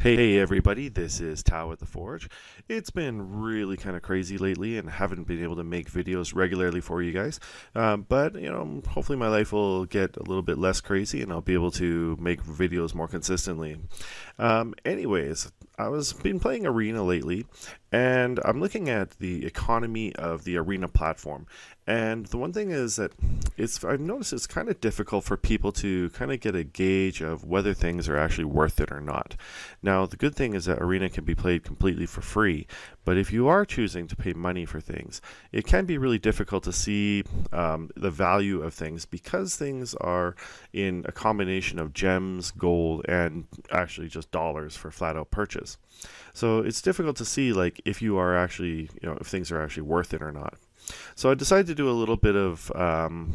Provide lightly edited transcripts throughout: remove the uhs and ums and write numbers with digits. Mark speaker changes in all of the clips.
Speaker 1: Hey everybody, this is Tao at the Forge. It's been really kind of crazy lately and haven't been able to make videos regularly for you guys. But, hopefully my life will get a little bit less crazy and I'll be able to make videos more consistently. Anyways, I was been playing Arena lately and I'm looking at the economy of the Arena platform. And the one thing is that I've noticed it's kind of difficult for people to kind of get a gauge of whether things are actually worth it or not. Now, the good thing is that Arena can be played completely for free, but if you are choosing to pay money for things, it can be really difficult to see the value of things because things are in a combination of gems, gold, and actually just dollars for flat out purchase. So it's difficult to see like if you are actually, if things are actually worth it or not. So I decided to do a little bit of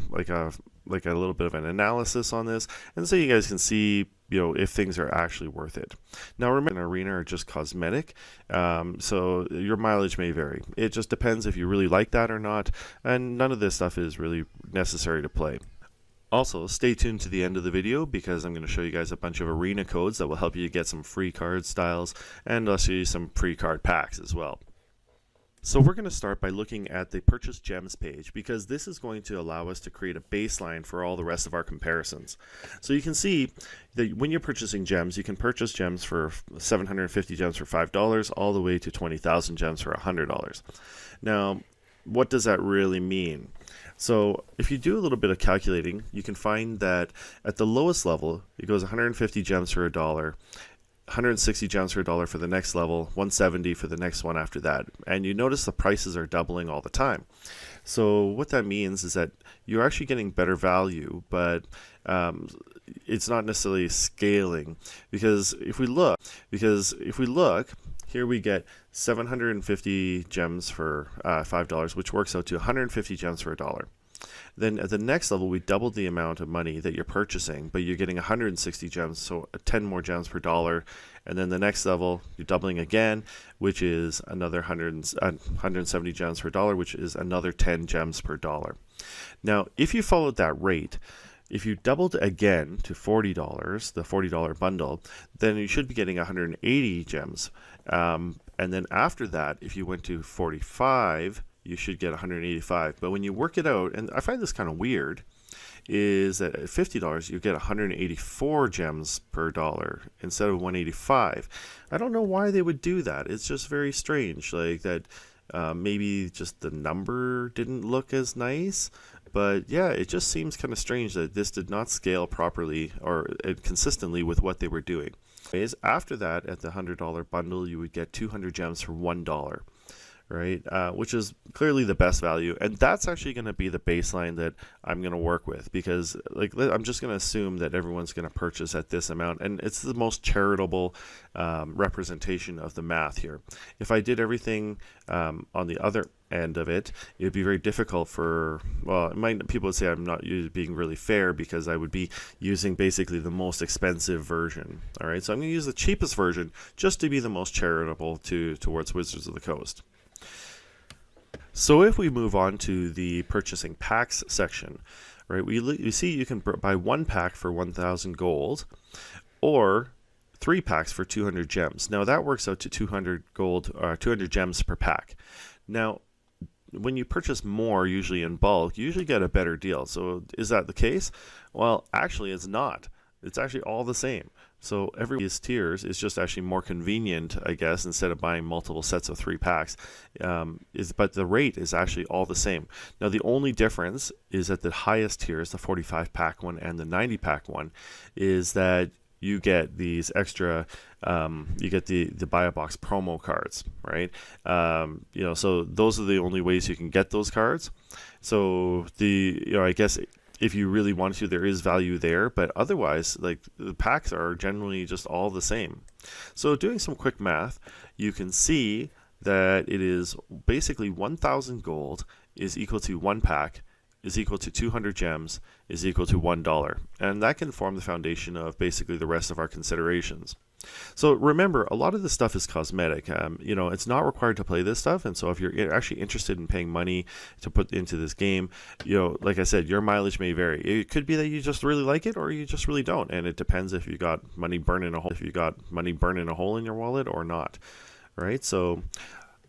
Speaker 1: like a little bit of an analysis on this, and so you guys can see if things are actually worth it. Now remember, Arena are just cosmetic, so your mileage may vary. It just depends if you really like that or not, and none of this stuff is really necessary to play. Also, stay tuned to the end of the video because I'm going to show you guys a bunch of Arena codes that will help you get some free card styles, and I'll show you some free card packs as well. So we're going to start by looking at the purchase gems page because this is going to allow us to create a baseline for all the rest of our comparisons. So you can see that when you're purchasing gems, you can purchase gems for 750 gems for $5 all the way to 20,000 gems for $100. Now, what does that really mean? So if you do a little bit of calculating, you can find that at the lowest level, it goes 150 gems for $1. 160 gems for $1 for the next level, 170 for the next one after that. And you notice the prices are doubling all the time. So what that means is that you're actually getting better value, but it's not necessarily scaling because if we look, here we get 750 gems for $5, which works out to 150 gems for $1. Then at the next level, we doubled the amount of money that you're purchasing, but you're getting 160 gems, so 10 more gems per dollar. And then the next level, you're doubling again, which is another 170 gems per dollar, which is another 10 gems per dollar. Now, if you followed that rate, if you doubled again to $40, the $40 bundle, then you should be getting 180 gems. And then after that, if you went to 45, you should get 185. But when you work it out, and I find this kind of weird, is that at $50 you get 184 gems per dollar instead of 185. I don't know why they would do that. It's just very strange, like that. Maybe just the number didn't look as nice, but yeah, it just seems kind of strange that this did not scale properly or consistently with what they were doing. After that, at the $100 bundle, you would get 200 gems for $1. Right, which is clearly the best value, and that's actually going to be the baseline that I'm going to work with because I'm just going to assume that everyone's going to purchase at this amount, and it's the most charitable representation of the math here. If I did everything on the other end of it, it would be very difficult for, well, people would say I'm not being really fair because I would be using basically the most expensive version. All right, so I'm going to use the cheapest version just to be the most charitable towards Wizards of the Coast. So if we move on to the purchasing packs section, right, you see you can buy one pack for 1,000 gold or 3 packs for 200 gems. Now that works out to 200 gold or 200 gems per pack. Now, when you purchase more, usually in bulk, you usually get a better deal. So is that the case? Well, actually it's not. It's actually all the same. So every these tiers is just actually more convenient, I guess, instead of buying multiple sets of 3 packs. But the rate is actually all the same. Now the only difference is that the highest tiers, the 45 pack one and the 90 pack one, is that you get these extra, you get the buy a box promo cards, right? So those are the only ways you can get those cards. So I guess if you really want to, there is value there, but otherwise, like the packs are generally just all the same. So doing some quick math, you can see that it is basically 1,000 gold is equal to 1 pack, is equal to 200 gems, is equal to $1. And that can form the foundation of basically the rest of our considerations. So remember, a lot of this stuff is cosmetic. It's not required to play this stuff, and so if you're actually interested in paying money to put into this game, like I said, your mileage may vary. It could be that you just really like it, or you just really don't, and it depends if you got money burning a hole, in your wallet or not, right? So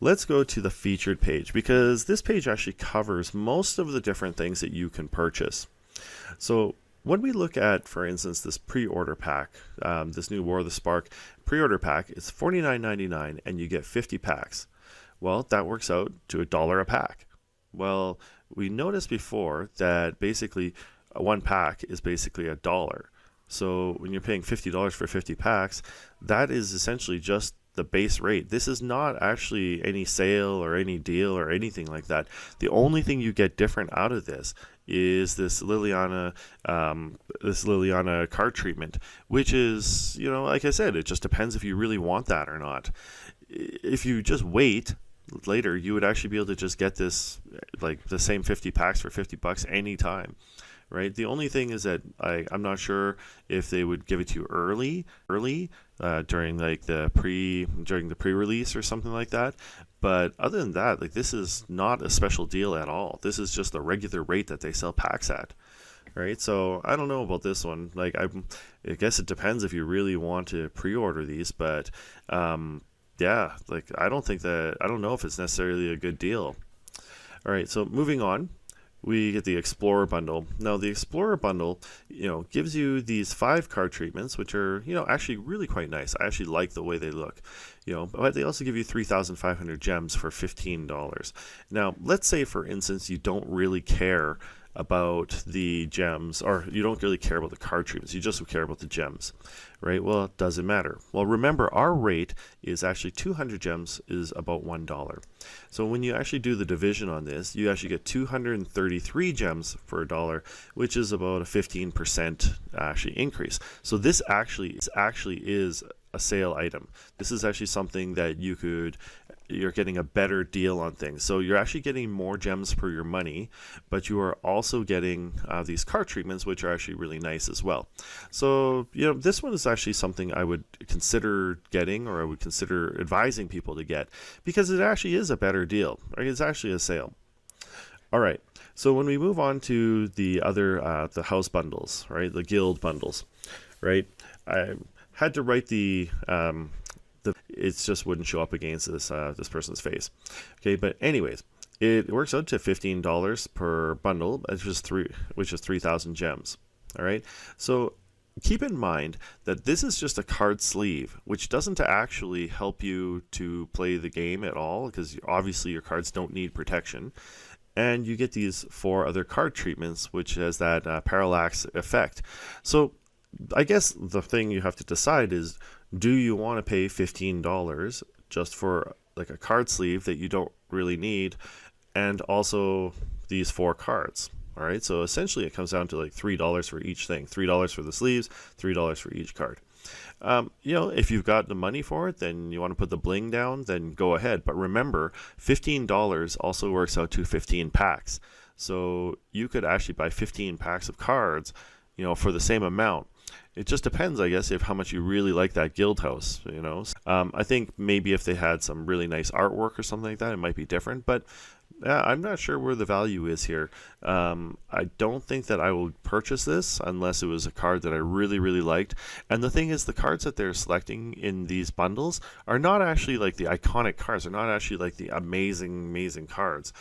Speaker 1: let's go to the featured page, because this page actually covers most of the different things that you can purchase. So when we look at, for instance, this pre-order pack, this new War of the Spark pre-order pack, it's $49.99 and you get 50 packs. Well, that works out to $1 a pack. Well, we noticed before that basically one pack is basically $1. So when you're paying $50 for 50 packs, that is essentially just the base rate. This is not actually any sale or any deal or anything like that. The only thing you get different out of this is this Liliana card treatment, which is, like I said, it just depends if you really want that or not. If you just wait later, you would actually be able to just get this, like the same 50 packs for $50 anytime. Right. The only thing is that I'm not sure if they would give it to you early during the pre-release or something like that. But other than that, this is not a special deal at all. This is just the regular rate that they sell packs at. Right. So I don't know about this one. I guess it depends if you really want to pre-order these. But I don't know if it's necessarily a good deal. All right. So moving on. We get the Explorer bundle. Now, the Explorer bundle, gives you these 5 card treatments, which are, actually really quite nice. I actually like the way they look, but they also give you 3,500 gems for $15. Now, let's say, for instance, you don't really care about the gems, or you don't really care about the card treatments. You just care about the gems, right? Well, it doesn't matter. Well, remember, our rate is actually 200 gems is about $1. So when you actually do the division on this, you actually get 233 gems for $1, which is about a 15% actually increase. So this actually is a sale item. This is actually something that you're getting a better deal on things. So you're actually getting more gems for your money, but you are also getting these card treatments, which are actually really nice as well. So, this one is actually something I would consider getting, or I would consider advising people to get, because it actually is a better deal. Right? It's actually a sale. All right. So when we move on to the other, the house bundles, right? The guild bundles, right? I had to write it just wouldn't show up against this person's face. Okay, but anyways, it works out to $15 per bundle, which is 3,000 gems. All right, so keep in mind that this is just a card sleeve, which doesn't actually help you to play the game at all, because obviously your cards don't need protection. And you get these 4 other card treatments, which has that parallax effect. So I guess the thing you have to decide is, do you want to pay $15 just for a card sleeve that you don't really need, and also these 4 cards? All right, so essentially it comes down to $3 for each thing. $3 for the sleeves, $3 for each card. If you've got the money for it, then you want to put the bling down, then go ahead. But remember, $15 also works out to 15 packs. So you could actually buy 15 packs of cards, for the same amount. It just depends, I guess, how much you really like that guild house, I think maybe if they had some really nice artwork or something like that, it might be different. But I'm not sure where the value is here. I don't think that I will purchase this unless it was a card that I really, really liked. And the thing is, the cards that they're selecting in these bundles are not actually the iconic cards. They're not actually the amazing, amazing cards.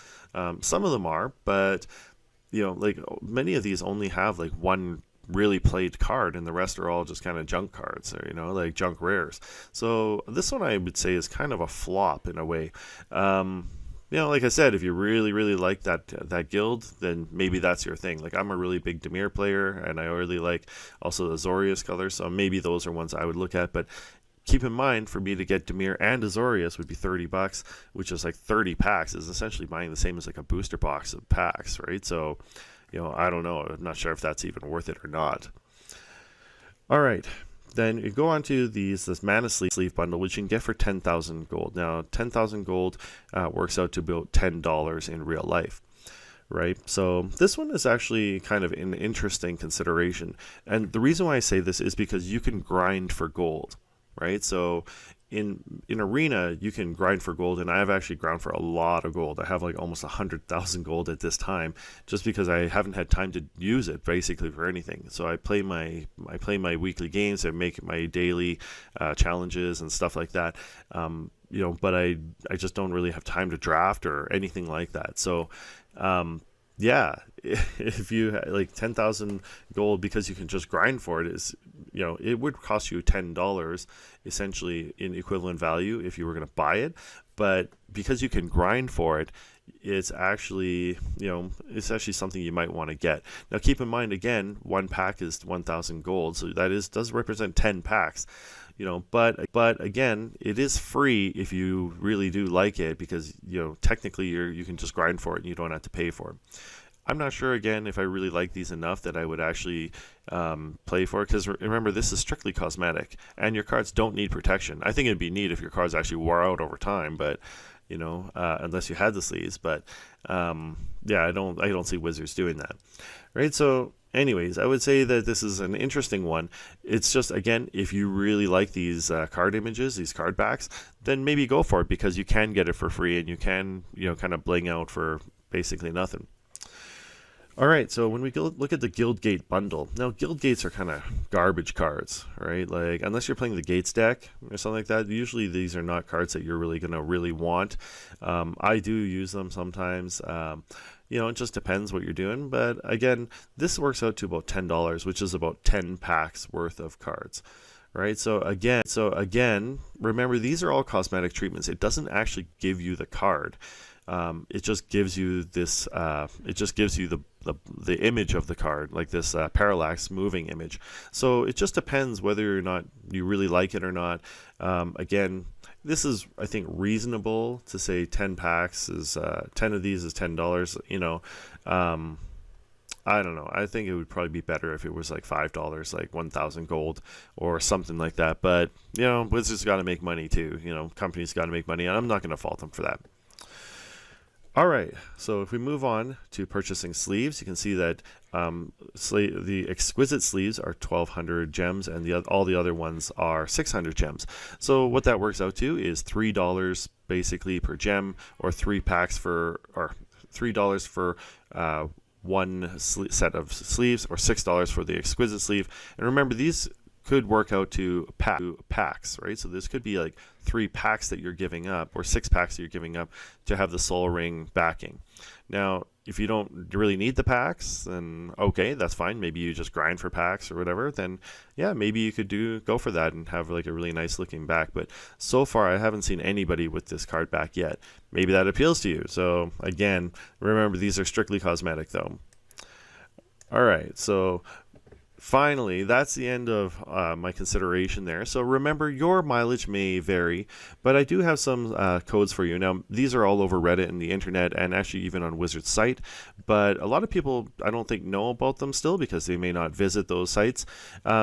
Speaker 1: Some of them are, but many of these only have one really played card, and the rest are all just kind of junk cards, or junk rares. So this one I would say is kind of a flop in a way. Like I said, if you really, really like that guild, then maybe that's your thing. I'm a really big Dimir player, and I really like also the Azorius colors, so maybe those are ones I would look at. But keep in mind, for me to get Dimir and Azorius would be $30, which is 30 packs, is essentially buying the same as a booster box of packs, right? So I don't know. I'm not sure if that's even worth it or not. All right. Then you go on to this Mana Sleeve bundle, which you can get for 10,000 gold. Now, 10,000 gold works out to about $10 in real life, right? So this one is actually kind of an interesting consideration. And the reason why I say this is because you can grind for gold. right? So in Arena, you can grind for gold, and I have actually ground for a lot of gold. I have like almost 100,000 gold at this time, just because I haven't had time to use it basically for anything. So I play my weekly games, I make my daily challenges and stuff like that. But I just don't really have time to draft or anything like that. So yeah, if you like 10,000 gold because you can just grind for it, is it would cost you $10 essentially in equivalent value if you were going to buy it, but because you can grind for it, it's actually something you might want to get. Now keep in mind, again, one pack is 1,000 gold, so that does represent 10 packs. But again, it is free if you really do like it, because technically you can just grind for it and you don't have to pay for it. I'm not sure, again, if I really like these enough that I would actually play for it, because remember, this is strictly cosmetic and your cards don't need protection. I think it'd be neat if your cards actually wore out over time, but unless you had the sleeves. But yeah, I don't see Wizards doing that, right? So anyways, I would say that this is an interesting one. It's just, again, if you really like these card images, these card backs, then maybe go for it, because you can get it for free and you can kind of bling out for basically nothing. All right, so when we look at the Guildgate bundle, now Guildgates are kind of garbage cards, right? Like, unless you're playing the Gates deck or something like that, usually these are not cards that you're really going to really want. I do use them sometimes. It just depends what you're doing. But again, this works out to about $10, which is about 10 packs worth of cards. Right, so again, remember, these are all cosmetic treatments. It doesn't actually give you the card. It just gives you this. It just gives you the image of the card, like this parallax moving image. So it just depends whether or not you really like it or not. Again, this is, I think, reasonable to say 10 packs is 10 of these is $10. I don't know. I think it would probably be better if it was like $5, like 1,000 gold or something like that. But Wizards got to make money too. Companies got to make money, and I'm not going to fault them for that. All right, so if we move on to purchasing sleeves, you can see that the exquisite sleeves are 1,200 gems, and all the other ones are 600 gems. So what that works out to is $3 basically per gem, or $3 for one set of sleeves, or $6 for the exquisite sleeve. And remember, these could work out to packs, right? So this could be like 3 packs that you're giving up, or 6 packs that you're giving up to have the Soul Ring backing. Now, if you don't really need the packs, then okay, that's fine. Maybe you just grind for packs or whatever. Then yeah, maybe you could go for that and have like a really nice looking back. But so far, I haven't seen anybody with this card back yet. Maybe that appeals to you. So again, remember, these are strictly cosmetic though. All right, so finally, that's the end of my consideration there. So remember, your mileage may vary, but I do have some codes for you. Now, these are all over Reddit and the internet, and actually even on Wizard's site, but a lot of people, I don't think, know about them still, because they may not visit those sites.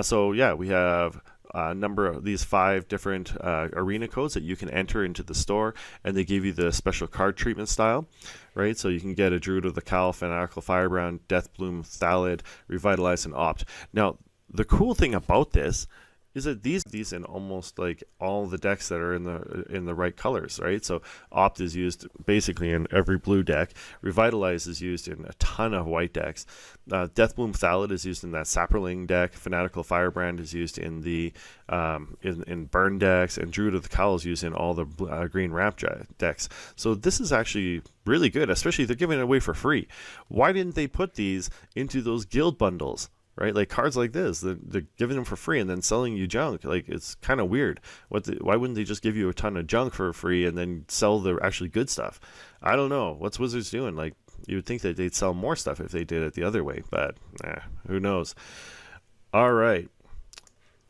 Speaker 1: So yeah, we have a number of these 5 different arena codes that you can enter into the store, and they give you the special card treatment style, right? So you can get a Druid of the Cowl, Fanatical Firebrand, Deathbloom, Thallid, Revitalize, and Opt. Now, the cool thing about this is that these in almost like all the decks that are in the right colors, right? So Opt is used basically in every blue deck. Revitalize is used in a ton of white decks. Deathbloom Thallid is used in that Saproling deck. Fanatical Firebrand is used in the in burn decks, and Druid of the Cowl is used in all the green ramp decks. So this is actually really good, especially they're giving it away for free. Why didn't they put these into those guild bundles? Right, like cards like this, they're giving them for free and then selling you junk. Like, it's kind of weird. Why wouldn't they just give you a ton of junk for free and then sell the actually good stuff? I don't know. What's Wizards doing? Like, you would think that they'd sell more stuff if they did it the other way, but who knows? All right.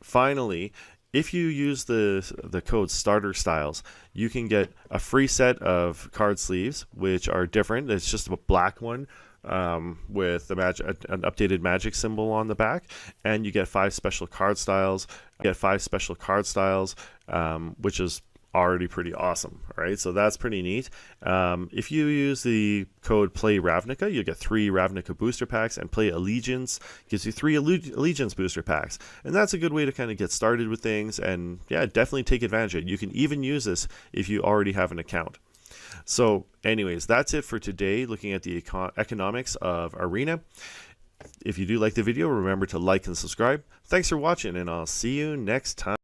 Speaker 1: Finally, if you use the code Starter Styles, you can get a free set of card sleeves, which are different. It's just a black one with an updated magic symbol on the back, and you get 5 special card styles. Which is already pretty awesome. All right, so that's pretty neat. If you use the code Play Ravnica, you get 3 Ravnica booster packs, and Play Allegiance gives you 3 Allegiance booster packs. And that's a good way to kind of get started with things, and yeah, definitely take advantage of it. You can even use this if you already have an account. So anyways, that's it for today, looking at the economics of Arena. If you do like the video, remember to like and subscribe. Thanks for watching, and I'll see you next time.